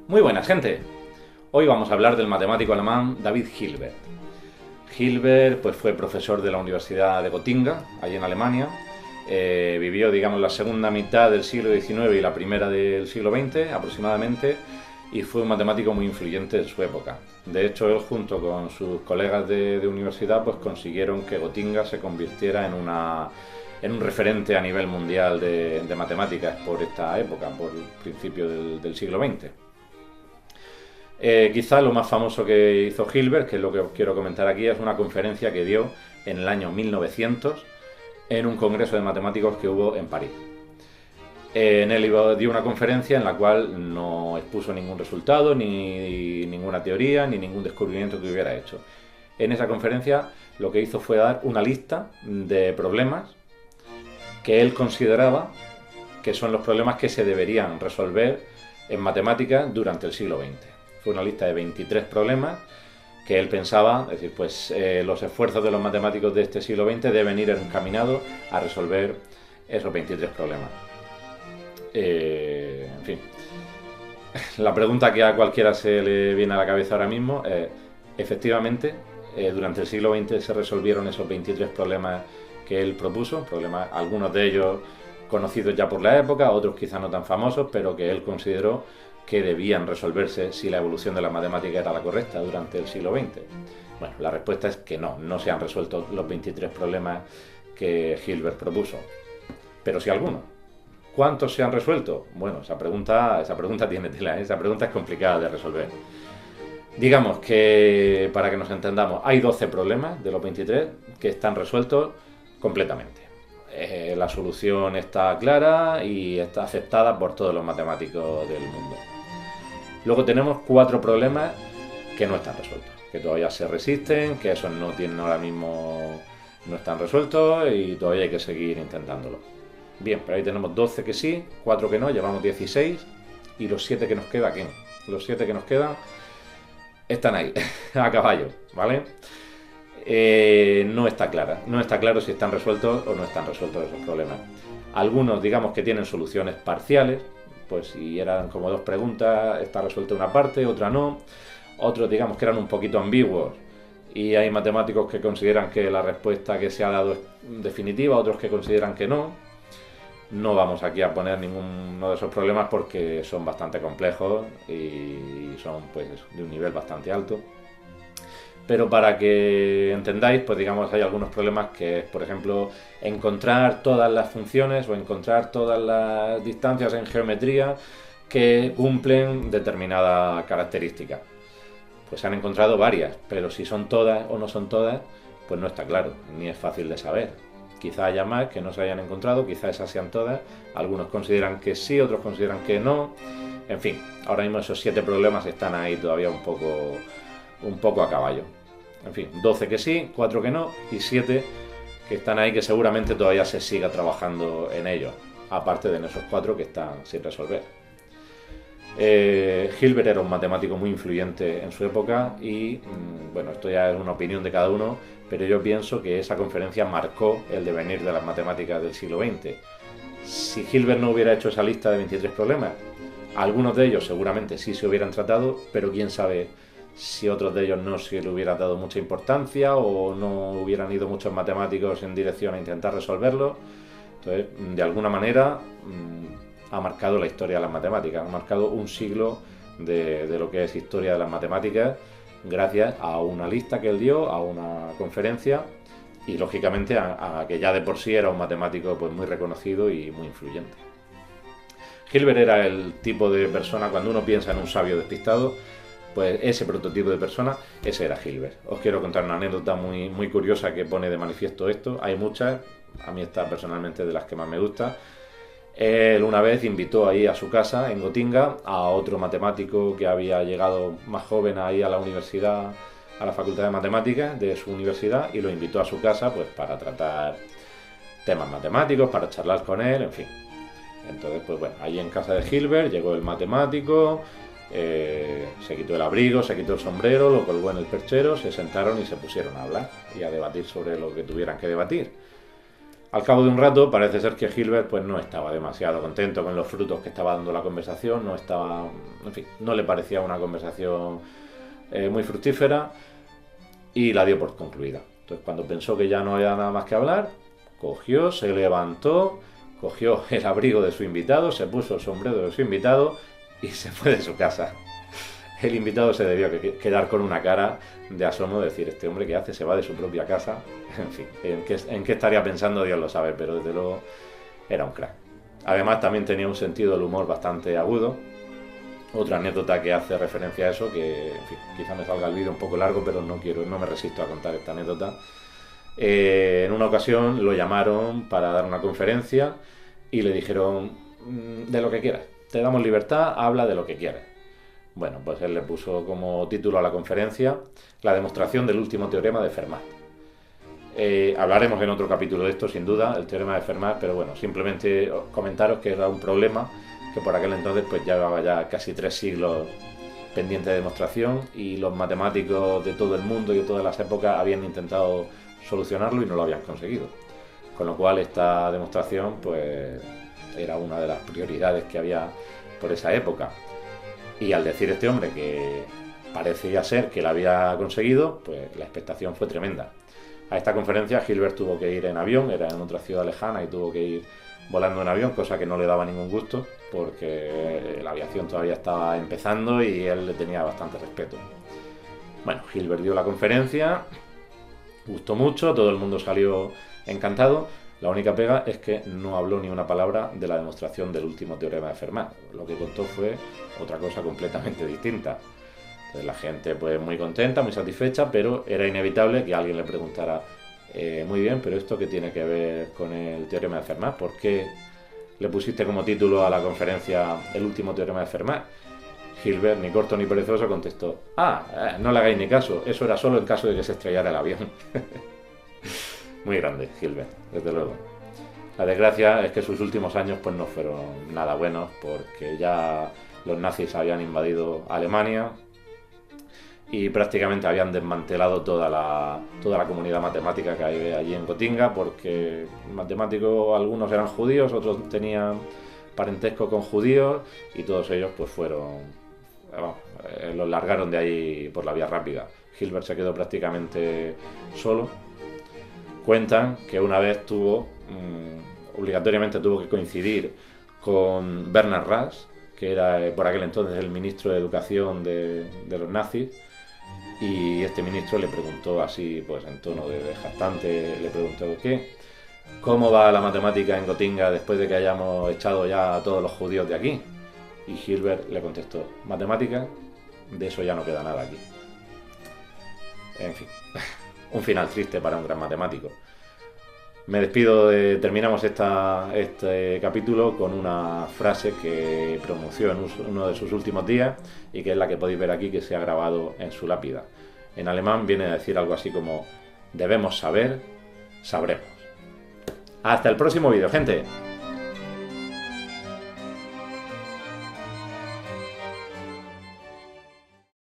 Muy buenas, gente. Hoy vamos a hablar del matemático alemán David Hilbert. Hilbert pues, fue profesor de la Universidad de Gotinga, allí en Alemania. Vivió, digamos, la segunda mitad del siglo XIX y la primera del siglo XX, aproximadamente, y fue un matemático muy influyente en su época. De hecho, él, junto con sus colegas de universidad, pues consiguieron que Gotinga se convirtiera en un referente a nivel mundial de matemáticas por esta época, por el principio del siglo XX. Quizá lo más famoso que hizo Hilbert, que es lo que os quiero comentar aquí, es una conferencia que dio en el año 1900 en un congreso de matemáticos que hubo en París. En él dio una conferencia en la cual no expuso ningún resultado, ni ninguna teoría, ni ningún descubrimiento que hubiera hecho. En esa conferencia lo que hizo fue dar una lista de problemas que él consideraba que son los problemas que se deberían resolver en matemáticas durante el siglo XX. Fue una lista de 23 problemas que él pensaba, es decir, pues los esfuerzos de los matemáticos de este siglo XX deben ir encaminados a resolver esos 23 problemas. En fin, la pregunta que a cualquiera se le viene a la cabeza ahora mismo es, efectivamente, durante el siglo XX se resolvieron esos 23 problemas que él propuso, problemas, algunos de ellos conocidos ya por la época, otros quizá no tan famosos, pero que él consideró que debían resolverse si la evolución de la matemática era la correcta durante el siglo XX. Bueno, la respuesta es que no se han resuelto los 23 problemas que Hilbert propuso, pero sí algunos. ¿Cuántos se han resuelto? Bueno, esa pregunta tiene tela, esa pregunta es complicada de resolver. Digamos que, para que nos entendamos, hay 12 problemas de los 23 que están resueltos completamente. La solución está clara y está aceptada por todos los matemáticos del mundo. Luego tenemos 4 problemas que no están resueltos, que todavía se resisten, que esos no tienen ahora mismo, no están resueltos y todavía hay que seguir intentándolo. Bien, pero ahí tenemos 12 que sí, 4 que no, llevamos 16 y los 7 que nos quedan, ¿qué? Los 7 que nos quedan están ahí, a caballo, ¿vale? No está claro si están resueltos o no están resueltos esos problemas. Algunos, digamos, que tienen soluciones parciales, pues si eran como 2 preguntas, está resuelta una parte, otra no. Otros, digamos, que eran un poquito ambiguos y hay matemáticos que consideran que la respuesta que se ha dado es definitiva, otros que consideran que no. No vamos aquí a poner ninguno de esos problemas porque son bastante complejos y son, pues, de un nivel bastante alto. Pero para que entendáis, pues digamos, hay algunos problemas que es, por ejemplo, encontrar todas las funciones o encontrar todas las distancias en geometría que cumplen determinada característica. Pues se han encontrado varias, pero si son todas o no son todas, pues no está claro, ni es fácil de saber. Quizá haya más que no se hayan encontrado, quizá esas sean todas. Algunos consideran que sí, otros consideran que no. En fin, ahora mismo esos 7 problemas están ahí todavía un poco a caballo. En fin, 12 que sí, 4 que no y 7 que están ahí que seguramente todavía se siga trabajando en ellos, aparte de esos 4 que están sin resolver. Hilbert era un matemático muy influyente en su época y, bueno, esto ya es una opinión de cada uno, pero yo pienso que esa conferencia marcó el devenir de las matemáticas del siglo XX. Si Hilbert no hubiera hecho esa lista de 23 problemas, algunos de ellos seguramente sí se hubieran tratado, pero quién sabe si otros de ellos no se le hubiera dado mucha importancia o no hubieran ido muchos matemáticos en dirección a intentar resolverlo. Entonces, de alguna manera, ha marcado la historia de las matemáticas, ha marcado un siglo de lo que es historia de las matemáticas gracias a una lista que él dio, a una conferencia y lógicamente a que ya de por sí era un matemático pues muy reconocido y muy influyente. Hilbert era el tipo de persona, cuando uno piensa en un sabio despistado, pues ese prototipo de persona, ese era Hilbert. Os quiero contar una anécdota muy, muy curiosa que pone de manifiesto esto. Hay muchas, a mí esta personalmente de las que más me gusta. Él una vez invitó ahí a su casa, en Gotinga, a otro matemático que había llegado más joven ahí a la universidad, a la Facultad de Matemáticas de su universidad, y lo invitó a su casa pues para tratar temas matemáticos, para charlar con él, en fin. Entonces, pues bueno, allí en casa de Hilbert llegó el matemático, se quitó el abrigo, se quitó el sombrero, lo colgó en el perchero, se sentaron y se pusieron a hablar y a debatir sobre lo que tuvieran que debatir. Al cabo de un rato parece ser que Hilbert pues no estaba demasiado contento con los frutos que estaba dando la conversación, no estaba, en fin, no le parecía una conversación muy fructífera y la dio por concluida. Entonces cuando pensó que ya no había nada más que hablar, cogió, se levantó, cogió el abrigo de su invitado, se puso el sombrero de su invitado y se fue de su casa. El invitado se debió quedar con una cara de asombro, de decir, este hombre que hace, se va de su propia casa. En fin, en qué estaría pensando Dios lo sabe, pero desde luego era un crack. Además también tenía un sentido del humor bastante agudo. Otra anécdota que hace referencia a eso, que en fin, quizá me salga el vídeo un poco largo, pero no me resisto a contar esta anécdota. En una ocasión lo llamaron para dar una conferencia y le dijeron, de lo que quieras, te damos libertad, habla de lo que quieras. Bueno, pues él le puso como título a la conferencia la demostración del último teorema de Fermat. Hablaremos en otro capítulo de esto, sin duda, el teorema de Fermat, pero bueno, simplemente comentaros que era un problema que por aquel entonces pues llevaba ya casi 3 siglos pendiente de demostración y los matemáticos de todo el mundo y de todas las épocas habían intentado solucionarlo y no lo habían conseguido. Con lo cual esta demostración pues era una de las prioridades que había por esa época. Y al decir este hombre que parecía ser que la había conseguido, pues la expectación fue tremenda. A esta conferencia Hilbert tuvo que ir en avión, era en otra ciudad lejana y tuvo que ir volando en avión, cosa que no le daba ningún gusto porque la aviación todavía estaba empezando y él le tenía bastante respeto. Bueno, Hilbert dio la conferencia, gustó mucho, todo el mundo salió encantado. La única pega es que no habló ni una palabra de la demostración del último teorema de Fermat. Lo que contó fue otra cosa completamente distinta. Entonces la gente pues muy contenta, muy satisfecha, pero era inevitable que alguien le preguntara, muy bien, pero ¿esto qué tiene que ver con el teorema de Fermat? ¿Por qué le pusiste como título a la conferencia el último teorema de Fermat? Hilbert, ni corto ni perezoso, contestó, no le hagáis ni caso, eso era solo en caso de que se estrellara el avión. Muy grande, Hilbert, desde luego. La desgracia es que sus últimos años pues no fueron nada buenos porque ya los nazis habían invadido Alemania y prácticamente habían desmantelado toda la comunidad matemática que hay allí en Gotinga porque matemáticos algunos eran judíos, otros tenían parentesco con judíos y todos ellos pues los largaron de ahí por la vía rápida. Hilbert se quedó prácticamente solo. Cuentan que una vez obligatoriamente tuvo que coincidir con Bernhard Rasch, que era por aquel entonces el ministro de Educación de los nazis, y este ministro le preguntó así, pues en tono de jactante, le preguntó ¿cómo va la matemática en Gotinga después de que hayamos echado ya a todos los judíos de aquí? Y Hilbert le contestó, matemática, de eso ya no queda nada aquí. En fin, un final triste para un gran matemático. Me despido, terminamos este capítulo con una frase que pronunció en uno de sus últimos días y que es la que podéis ver aquí, que se ha grabado en su lápida. En alemán viene a decir algo así como, debemos saber, sabremos. Hasta el próximo vídeo, gente.